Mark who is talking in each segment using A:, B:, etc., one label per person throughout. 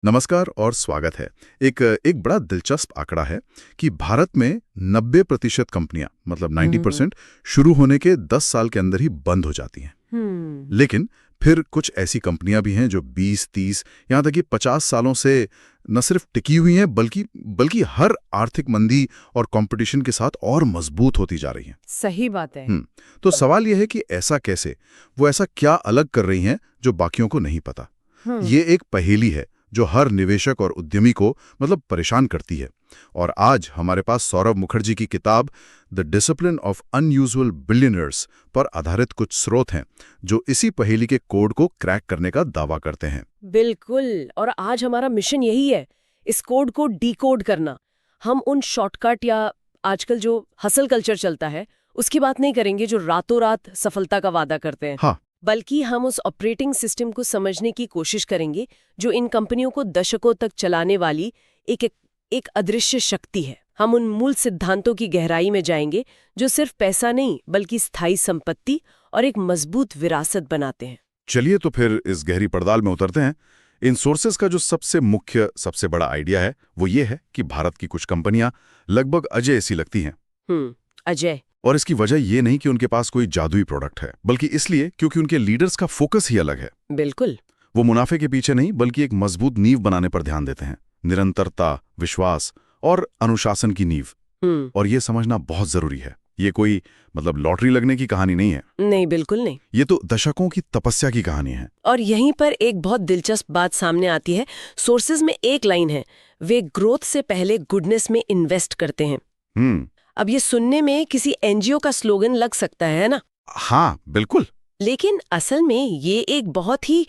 A: नमस्कार और स्वागत है। एक बड़ा दिलचस्प आंकड़ा है कि भारत में 90% कंपनियां मतलब 90% शुरू होने के 10 साल के अंदर ही बंद हो जाती हैं। लेकिन फिर कुछ ऐसी कंपनियां भी हैं जो 20, 30 यहाँ तक कि 50 सालों से न सिर्फ टिकी हुई हैं बल्कि हर आर्थिक मंदी और कंपटीशन के साथ और मजबूत होती जा रही हैं।
B: सही बात है।
A: तो सवाल यह है कि ऐसा कैसे, वो ऐसा क्या अलग कर रही हैं जो बाकियों को नहीं पता। ये एक पहेली है जो हर निवेशक और उद्यमी को मतलब परेशान करती है। और आज हमारे पास सौरभ मुखर्जी की किताब the discipline of unusual billionaires पर आधारित कुछ स्रोत हैं जो इसी पहेली के कोड को क्रैक करने का दावा करते हैं।
B: बिल्कुल, और आज हमारा मिशन यही है, इस कोड को डीकोड करना। हम उन शॉर्टकट या आजकल जो हसल कल्चर चलता है उसकी बात नहीं करेंगे जो रातों रात सफलता का वादा करते हैं।
A: हाँ,
B: बल्कि हम उस ऑपरेटिंग सिस्टम को समझने की कोशिश करेंगे जो इन कंपनियों को दशकों तक चलाने वाली एक अदृश्य शक्ति है। हम उन मूल सिद्धांतों की गहराई में जाएंगे जो सिर्फ पैसा नहीं बल्कि स्थायी संपत्ति और एक मजबूत विरासत बनाते हैं।
A: चलिए तो फिर इस गहरी पड़ताल में उतरते हैं। इन सोर्सेज का जो सबसे बड़ा आइडिया है वो ये है कि भारत की कुछ कंपनियां लगभग अजय सी लगती हैं।
B: अजय।
A: और इसकी वजह ये नहीं कि उनके पास कोई जादुई प्रोडक्ट है, बल्कि इसलिए क्योंकि उनके लीडर्स का फोकस ही अलग है।
B: बिल्कुल।
A: वो मुनाफे के पीछे नहीं बल्कि एक मजबूत नींव बनाने पर ध्यान देते हैं। निरंतरता, विश्वास और अनुशासन की नींव। और ये समझना बहुत जरूरी है, ये कोई मतलब लॉटरी लगने की कहानी नहीं है।
B: नहीं, बिल्कुल नहीं।
A: ये तो दशकों की तपस्या की कहानी है।
B: और यहीं पर एक बहुत दिलचस्प बात सामने आती है। सोर्सेज में एक लाइन है, वे ग्रोथ से पहले गुडनेस में इन्वेस्ट करते हैं। अब ये सुनने में किसी एनजीओ का स्लोगन लग सकता है ना?
A: हाँ, बिल्कुल।
B: लेकिन असल में ये एक बहुत ही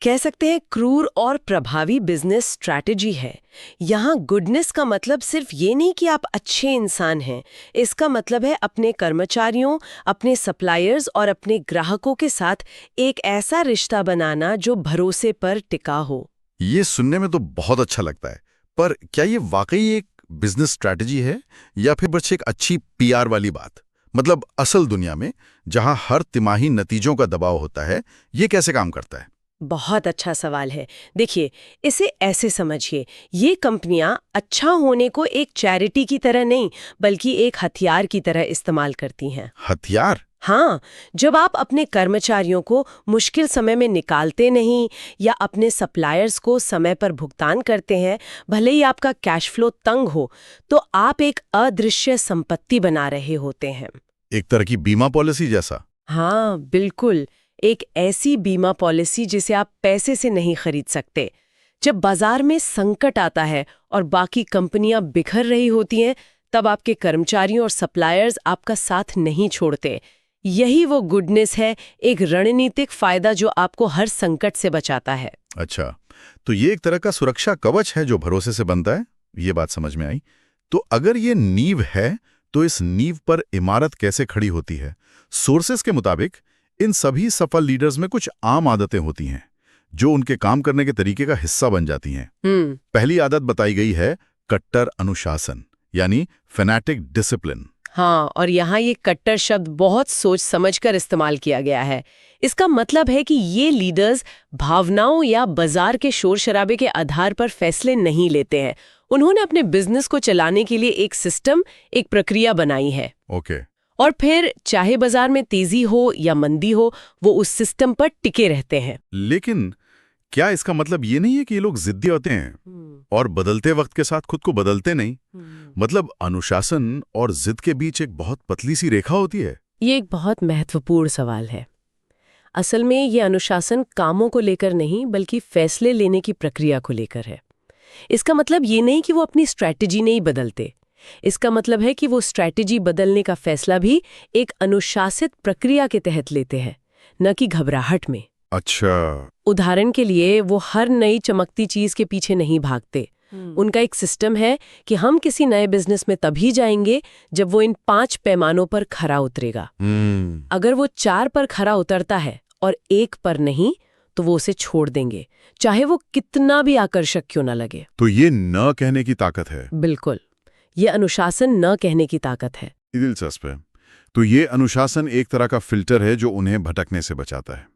B: कह सकते हैं क्रूर और प्रभावी बिजनेस स्ट्रैटेजी है। यहाँ गुडनेस का मतलब सिर्फ ये नहीं कि आप अच्छे इंसान हैं, इसका मतलब है अपने कर्मचारियों, अपने सप्लायर्स और अपने ग्राहकों के साथ एक ऐसा रिश्ता बनाना जो भरोसे पर टिका हो।
A: ये सुनने में तो बहुत अच्छा लगता है, पर क्या ये वाकई एक बिजनेस स्ट्रैटेजी है या फिर बस एक अच्छी पीआर वाली बात? मतलब असल दुनिया में जहां हर तिमाही नतीजों का दबाव होता है, ये कैसे काम करता है?
B: बहुत अच्छा सवाल है। देखिए, इसे ऐसे समझिए, ये कंपनियां अच्छा होने को एक चैरिटी की तरह नहीं बल्कि एक हथियार की तरह इस्तेमाल करती हैं।
A: हथियार?
B: हाँ, जब आप अपने कर्मचारियों को मुश्किल समय में निकालते नहीं या अपने सप्लायर्स को समय पर भुगतान करते हैं, भले ही आपका कैश फ्लो तंग हो, तो आप एक अदृश्य संपत्ति बना रहे होते हैं।
A: एक तरह की बीमा पॉलिसी जैसा?
B: हाँ, बिल्कुल। एक ऐसी बीमा पॉलिसी जिसे आप पैसे से नहीं खरीद सकते। जब बाजार में संकट आता है और बाकी कंपनियां बिखर रही होती हैं, तब आपके कर्मचारियों और सप्लायर्स आपका साथ नहीं छोड़ते। यही वो गुडनेस है, एक रणनीतिक फायदा जो आपको हर संकट से बचाता है।
A: अच्छा, तो ये एक तरह का सुरक्षा कवच है जो भरोसे से बनता है। ये बात समझ में आई। तो अगर ये नींव है, तो इस नींव पर इमारत कैसे खड़ी होती है? सोर्सेस के मुताबिक इन सभी सफल लीडर्स में कुछ आम आदतें होती हैं जो उनके काम करने के तरीके का हिस्सा बन जाती हैं। पहली आदत बताई गई है कट्टर अनुशासन, यानी फैनेटिक डिसिप्लिन।
B: हाँ, और यहाँ ये कट्टर शब्द बहुत सोच समझकर इस्तेमाल किया गया है। इसका मतलब है कि ये लीडर्स भावनाओं या बाजार के शोर शराबे के आधार पर फैसले नहीं लेते हैं। उन्होंने अपने बिजनेस को चलाने के लिए एक सिस्टम, एक प्रक्रिया बनाई है।
A: ओके।
B: और फिर चाहे बाजार में तेजी हो या मंदी हो, वो उस सिस्टम पर टिके रहते हैं।
A: लेकिन क्या इसका मतलब ये नहीं है कि ये लोग जिद्दी होते हैं और बदलते वक्त के साथ खुद को बदलते नहीं? मतलब अनुशासन और जिद के बीच एक बहुत पतली सी रेखा होती है।
B: ये एक बहुत महत्वपूर्ण सवाल है। असल में ये अनुशासन कामों को लेकर नहीं बल्कि फैसले लेने की प्रक्रिया को लेकर है। इसका मतलब ये नहीं कि वो अपनी स्ट्रैटेजी नहीं बदलते। इसका मतलब है कि वो स्ट्रैटेजी बदलने का फैसला भी एक अनुशासित प्रक्रिया के तहत लेते हैं, न कि घबराहट में।
A: अच्छा।
B: उदाहरण के लिए, वो हर नई चमकती चीज के पीछे नहीं भागते। उनका एक सिस्टम है कि हम किसी नए बिजनेस में तभी जाएंगे जब वो इन 5 पैमानों पर खरा उतरेगा। अगर वो 4 पर खरा उतरता है और 1 पर नहीं, तो वो उसे छोड़ देंगे, चाहे वो कितना भी आकर्षक क्यों न लगे।
A: तो ये न कहने की ताकत है।
B: बिल्कुल, ये अनुशासन न कहने की ताकत है।
A: दिलचस्प है। तो ये अनुशासन एक तरह का फिल्टर है जो उन्हें भटकने से बचाता है।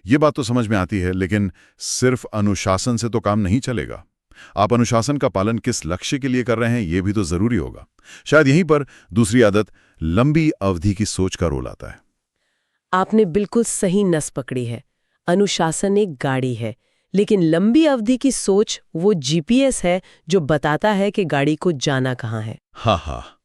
A: ये बात तो समझ में आती है, लेकिन सिर्फ अनुशासन से तो काम नहीं चलेगा। आप अनुशासन का पालन किस लक्ष्य के लिए कर रहे हैं, ये भी तो जरूरी होगा। शायद यहीं पर दूसरी आदत, लंबी अवधि की सोच का रोल आता है।
B: आपने बिल्कुल सही नस पकड़ी है। अनुशासन एक गाड़ी है, लेकिन लंबी अवधि की सोच वो जीपीएस है जो बताता है कि गाड़ी को जाना कहाँ है।
A: हाँ।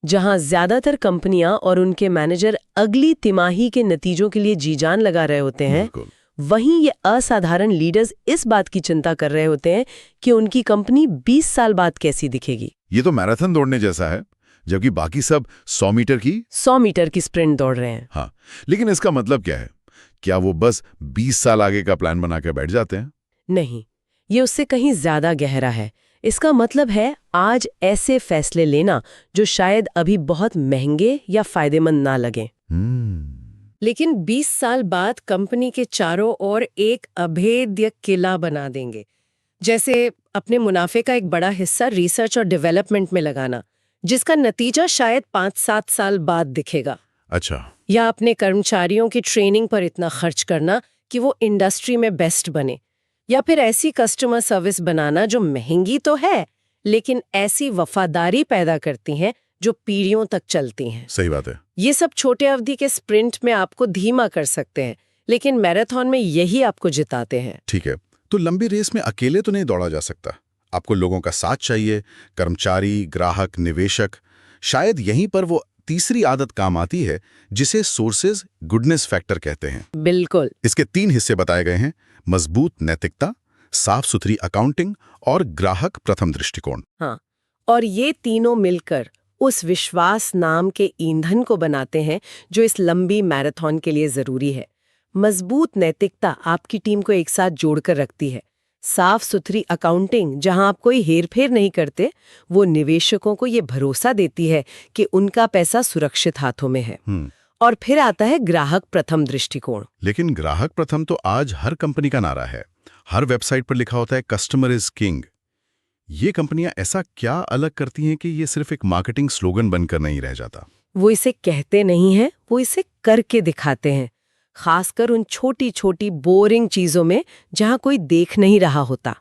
B: जहां ज्यादातर कंपनियां और उनके मैनेजर अगली तिमाही के नतीजों के लिए जी जान लगा रहे होते हैं,
A: बिल्कुल।
B: वहीं ये असाधारण लीडर्स इस बात की चिंता कर रहे होते हैं कि उनकी कंपनी 20 साल बाद कैसी दिखेगी।
A: ये तो मैराथन दौड़ने जैसा है, जबकि बाकी सब 100 मीटर की
B: स्प्रिंट दौड़ रहे हैं।
A: हाँ, लेकिन इसका मतलब क्या है? क्या वो बस 20 साल आगे का प्लान बना के बैठ जाते हैं?
B: नहीं, ये उससे कहीं ज्यादा गहरा है। इसका मतलब है आज ऐसे फैसले लेना जो शायद अभी बहुत महंगे या फायदेमंद ना लगे, लेकिन 20 साल बाद कंपनी के चारों ओर एक अभेद्य किला बना देंगे। जैसे अपने मुनाफे का एक बड़ा हिस्सा रिसर्च और डेवलपमेंट में लगाना, जिसका नतीजा शायद 5-7 साल बाद दिखेगा।
A: अच्छा।
B: या अपने कर्मचारियों की ट्रेनिंग पर इतना खर्च करना कि वो इंडस्ट्री में बेस्ट बने। या फिर ऐसी कस्टमर सर्विस बनाना जो महंगी तो है, लेकिन ऐसी वफादारी पैदा करती हैं जो पीढ़ियों तक चलती हैं।
A: सही बात है।
B: ये सब छोटे अवधि के स्प्रिंट में आपको धीमा कर सकते हैं, लेकिन मैराथन में यही आपको जिताते हैं।
A: ठीक है, तो लंबी रेस में अकेले तो नहीं दौड़ा जा सकता। आपको लोगों का साथ चाहिए, कर्मचारी, ग्राहक, निवेशक। शायद यहीं पर वो तीसरी आदत काम आती है जिसे सोर्सेज गुडनेस फैक्टर कहते हैं।
B: बिल्कुल।
A: इसके 3 हिस्से बताए गए हैं: मजबूत नैतिकता, साफ सुथरी अकाउंटिंग और ग्राहक प्रथम दृष्टिकोण।
B: हाँ, और ये तीनों मिलकर उस विश्वास नाम के ईंधन को बनाते हैं जो इस लंबी मैराथन के लिए जरूरी है। मजबूत नैतिकता आपकी टीम को एक साथ जोड़कर रखती है। साफ सुथरी अकाउंटिंग, जहां आप कोई हेरफेर नहीं करते, वो निवेशकों को ये भरोसा देती है कि उनका पैसा सुरक्षित हाथों में है। और फिर आता है ग्राहक प्रथम दृष्टिकोण।
A: लेकिन ग्राहक प्रथम तो आज हर कंपनी का नारा है। हर वेबसाइट पर लिखा होता है कस्टमर इज किंग। ये कंपनियां ऐसा क्या अलग करती हैं कि ये सिर्फ एक मार्केटिंग स्लोगन बनकर नहीं रह जाता?
B: वो इसे कहते नहीं हैं, वो इसे करके दिखाते हैं। खासकर उन छोटी छोटी बोरिंग चीजों में जहां कोई देख नहीं रहा होता।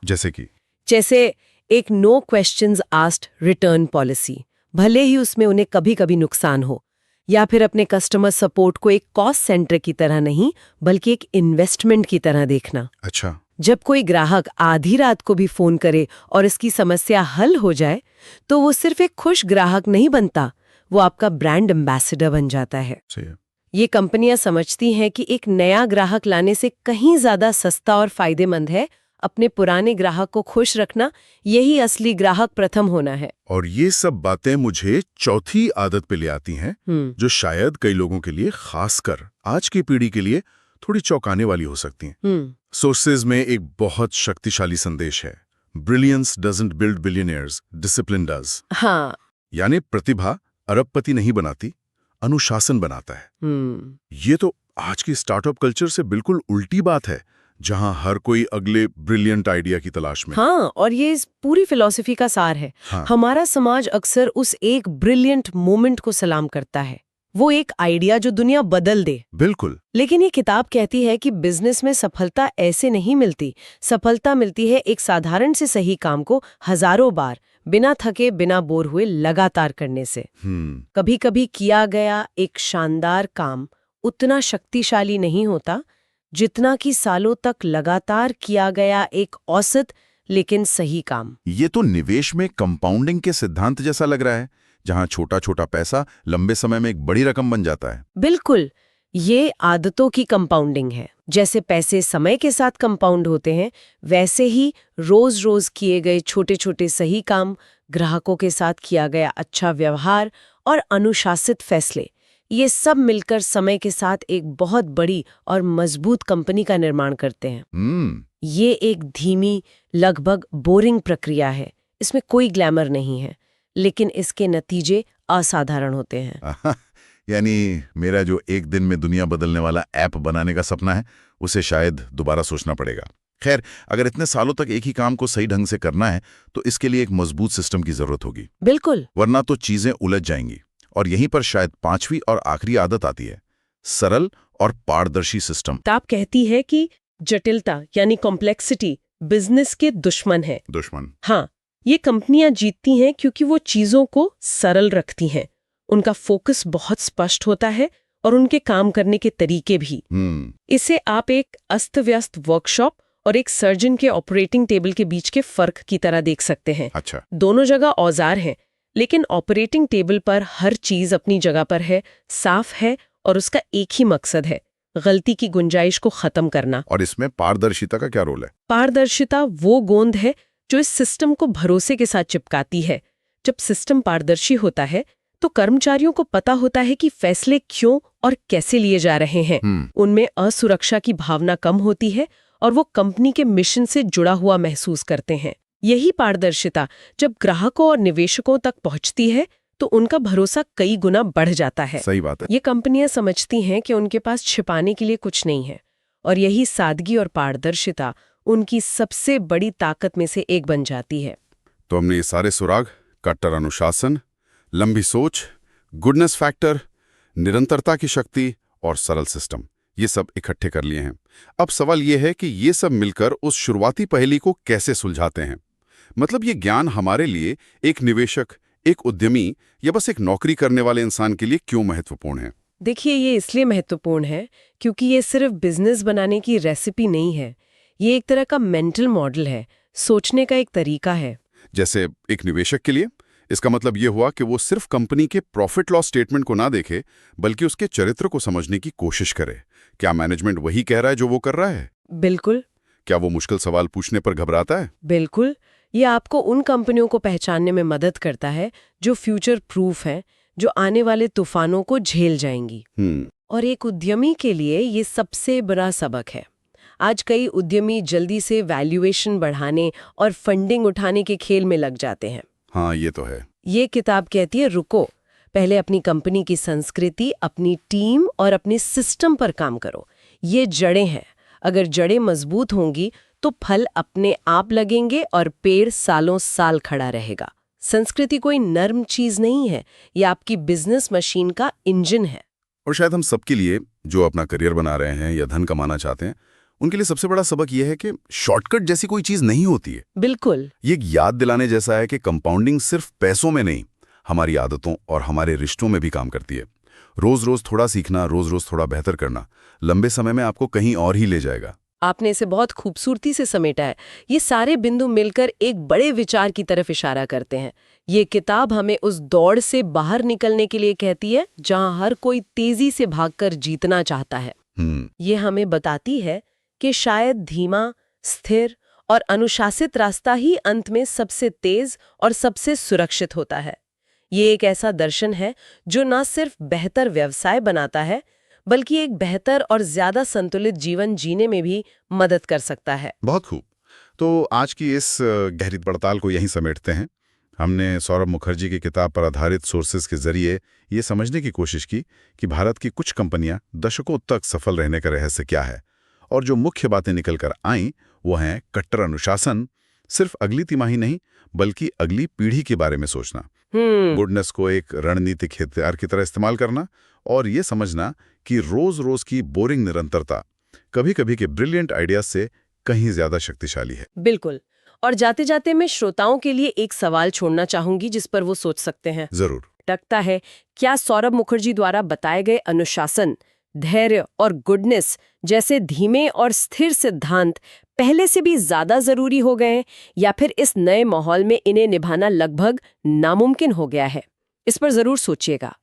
B: जैसे एक no questions asked return policy, भले ही उसमें उन्हें कभी कभी नुकसान हो। या फिर अपने कस्टमर सपोर्ट को एक कॉस्ट सेंटर की तरह नहीं, बल्कि एक इन्वेस्टमेंट की तरह देखना।
A: अच्छा।
B: जब कोई ग्राहक आधी रात को भी फोन करे और इसकी समस्या हल हो जाए, तो वो सिर्फ एक खुश ग्राहक नहीं बनता, वो आपका ब्रांड एम्बेसडर बन जाता है।
A: सही है।
B: ये कंपनियां समझती हैं कि एक नया ग्राहक लाने से कहीं ज्यादा सस्ता और फायदेमंद है अपने पुराने ग्राहक को खुश रखना। यही असली ग्राहक प्रथम होना है।
A: और ये सब बातें मुझे चौथी आदत पे ले आती हैं, जो शायद कई लोगों के लिए, खासकर आज की पीढ़ी के लिए, थोड़ी चौंकाने वाली हो सकती हैं। सोर्सेज में एक बहुत शक्तिशाली संदेश है: brilliance doesn't build billionaires, discipline does.
B: हाँ।
A: यानी प्रतिभा अरबपति नहीं बनाती, अनुशासन बनाता है। ये तो आज की स्टार्टअप कल्चर से बिल्कुल उल्टी बात है, जहां हर कोई अगले ब्रिलियंट आइडिया की तलाश में।
B: हाँ, और ये इस पूरी फिलॉसफी का सार है।
A: हाँ।
B: हमारा समाज अक्सर उस एक ब्रिलियंट मोमेंट को सलाम करता है, वो एक आइडिया जो दुनिया बदल दे।
A: बिल्कुल।
B: लेकिन ये किताब कहती है कि बिजनेस में सफलता ऐसे नहीं मिलती। सफलता मिलती है एक साधारण से सही काम को हजारों बार, बिना थके, बिना बोर हुए लगातार करने से। कभी कभी किया गया एक शानदार काम उतना शक्तिशाली नहीं होता जितना कि सालों तक लगातार किया गया एक औसत लेकिन सही काम।
A: ये तो निवेश में कंपाउंडिंग के सिद्धांत जैसा लग रहा है, जहां छोटा छोटा पैसा लंबे समय में एक बड़ी रकम बन जाता है।
B: बिल्कुल, ये आदतों की कंपाउंडिंग है। जैसे पैसे समय के साथ कंपाउंड होते हैं, वैसे ही रोज रोज किए गए छोटे छोटे सही काम, ग्राहकों के साथ किया गया अच्छा व्यवहार और अनुशासित फैसले, ये सब मिलकर समय के साथ एक बहुत बड़ी और मजबूत कंपनी का निर्माण करते हैं। ये एक धीमी, लगभग बोरिंग प्रक्रिया है। इसमें कोई ग्लैमर नहीं है, लेकिन इसके नतीजे असाधारण होते हैं।
A: यानी मेरा जो एक दिन में दुनिया बदलने वाला ऐप बनाने का सपना है, उसे शायद दोबारा सोचना पड़ेगा। खैर, अगर इतने सालों तक एक ही काम को सही ढंग से करना है, तो इसके लिए एक मजबूत सिस्टम की जरूरत होगी।
B: बिल्कुल।
A: वरना तो चीजें उलझ जाएंगी। और यहीं पर शायद 5वीं और आखिरी आदत आती है, सरल और पारदर्शी सिस्टम।
B: किताब कहती है कि जटिलता यानी कॉम्प्लेक्सिटी बिजनेस के दुश्मन है।
A: दुश्मन।
B: हाँ, ये कंपनियां जीतती हैं क्योंकि वो चीजों को सरल रखती हैं। उनका फोकस बहुत स्पष्ट होता है और उनके काम करने के तरीके भी। इसे आप एक अस्त-व्यस्त वर्कशॉप और एक सर्जन के ऑपरेटिंग टेबल के बीच के फर्क की तरह देख सकते हैं।
A: अच्छा।
B: दोनों जगह औजार हैं, लेकिन ऑपरेटिंग टेबल पर हर चीज अपनी जगह पर है, साफ है और उसका एक ही मकसद है, गलती की गुंजाइश को खत्म करना।
A: और इसमें पारदर्शिता का क्या रोल है?
B: पारदर्शिता वो गोंद है जो इस सिस्टम को भरोसे के साथ चिपकाती है। जब सिस्टम पारदर्शी होता है तो कर्मचारियों को पता होता है कि फैसले क्यों और कैसे लिए जा रहे हैं। उनमें असुरक्षा की भावना कम होती है और वो कंपनी के मिशन से जुड़ा हुआ महसूस करते हैं। यही पारदर्शिता जब ग्राहकों और निवेशकों तक पहुंचती है तो उनका भरोसा कई गुना बढ़ जाता है।
A: सही बात है।
B: ये कंपनियां समझती हैं कि उनके पास छिपाने के लिए कुछ नहीं है और यही सादगी और पारदर्शिता उनकी सबसे बड़ी ताकत में से एक बन जाती है।
A: तो हमने ये सारे सुराग, कट्टर अनुशासन, लंबी सोच, गुडनेस फैक्टर, निरंतरता की शक्ति और सरल सिस्टम, ये सब इकट्ठे कर लिए हैं। अब सवाल ये है कि ये सब मिलकर उस शुरुआती पहेली को कैसे सुलझाते हैं। मतलब ये ज्ञान हमारे लिए, एक निवेशक, एक उद्यमी या बस एक नौकरी करने वाले इंसान के लिए क्यों महत्वपूर्ण है?
B: देखिए, ये इसलिए महत्वपूर्ण है क्योंकि ये सिर्फ बिजनेस बनाने की रेसिपी नहीं है। ये एक तरह का मेंटल मॉडल है, सोचने का एक तरीका है।
A: जैसे एक निवेशक के लिए इसका मतलब ये हुआ कि वो सिर्फ कंपनी के प्रॉफिट लॉस स्टेटमेंट को ना देखे, बल्कि उसके चरित्र को समझने की कोशिश करे। क्या मैनेजमेंट वही कह रहा है जो वो कर रहा है?
B: बिल्कुल।
A: क्या वो मुश्किल सवाल पूछने पर घबराता है?
B: बिल्कुल। ये आपको उन कंपनियों को पहचानने में मदद करता है जो फ्यूचर प्रूफ हैं, जो आने वाले तूफानों को झेल जाएंगी। और एक उद्यमी के लिए ये सबसे बड़ा सबक है। आज कई उद्यमी जल्दी से वैल्यूएशन बढ़ाने और फंडिंग उठाने के खेल में लग जाते हैं।
A: हाँ, ये तो है।
B: ये किताब कहती है रुको, पहले अपनी कंपनी की संस्कृति, अपनी टीम और अपने सिस्टम पर काम करो। ये जड़ें हैं। अगर जड़ें मजबूत होंगी तो फल अपने आप लगेंगे और पेड़ सालों साल खड़ा रहेगा। संस्कृति कोई नर्म चीज नहीं है, ये आपकी बिजनेस मशीन का इंजन है।
A: और शायद हम सबके लिए, जो अपना करियर बना रहे हैं या धन कमाना चाहते हैं, उनके लिए सबसे बड़ा सबक यह है कि शॉर्टकट जैसी कोई चीज नहीं होती है।
B: बिल्कुल।
A: ये एक याद दिलाने जैसा है कि कंपाउंडिंग सिर्फ पैसों में नहीं, हमारी आदतों और हमारे रिश्तों में भी काम करती है। रोज रोज थोड़ा सीखना, रोज रोज थोड़ा बेहतर करना, लंबे समय में आपको कहीं और ही ले जाएगा।
B: आपने इसे बहुत खूबसूरती से समेटा है। ये सारे बिंदु मिलकर एक बड़े विचार की तरफ इशारा करते हैं। ये किताब हमें उस दौड़ से बाहर निकलने के लिए कहती है जहां हर कोई तेजी से भागकर जीतना चाहता है। ये हमें बताती है कि शायद धीमा, स्थिर और अनुशासित रास्ता ही अंत में सबसे तेज और सबसे सुरक्षित होता है। ये एक ऐसा दर्शन है जो न सिर्फ बेहतर व्यवसाय बनाता है, बल्कि एक बेहतर और ज्यादा संतुलित जीवन जीने में भी मदद कर सकता है।
A: बहुत खूब। तो आज की इस गहरी पड़ताल को यहीं समेटते हैं। हमने सौरभ मुखर्जी की किताब पर आधारित सोर्सेज के जरिए ये समझने की कोशिश की कि भारत की कुछ कंपनियां दशकों तक सफल रहने का रहस्य क्या है, और जो मुख्य बातें निकल कर आईं वो हैं कट्टर अनुशासन, सिर्फ अगली तिमाही नहीं बल्कि अगली पीढ़ी के बारे में सोचना, गुडनेस को एक रणनीतिक हथियार की तरह इस्तेमाल करना, और ये समझना कि रोज रोज की बोरिंग निरंतरता कभी कभी के ब्रिलियंट आइडियाज से कहीं ज्यादा शक्तिशाली है।
B: बिल्कुल। और जाते जाते मैं श्रोताओं के लिए एक सवाल छोड़ना चाहूंगी जिस पर वो सोच सकते हैं।
A: जरूर।
B: लगता है, क्या सौरभ मुखर्जी द्वारा बताए गए अनुशासन, धैर्य और गुडनेस जैसे धीमे और स्थिर सिद्धांत पहले से भी ज्यादा जरूरी हो गए हैं, या फिर इस नए माहौल में इन्हें निभाना लगभग नामुमकिन हो गया है? इस पर जरूर सोचिएगा।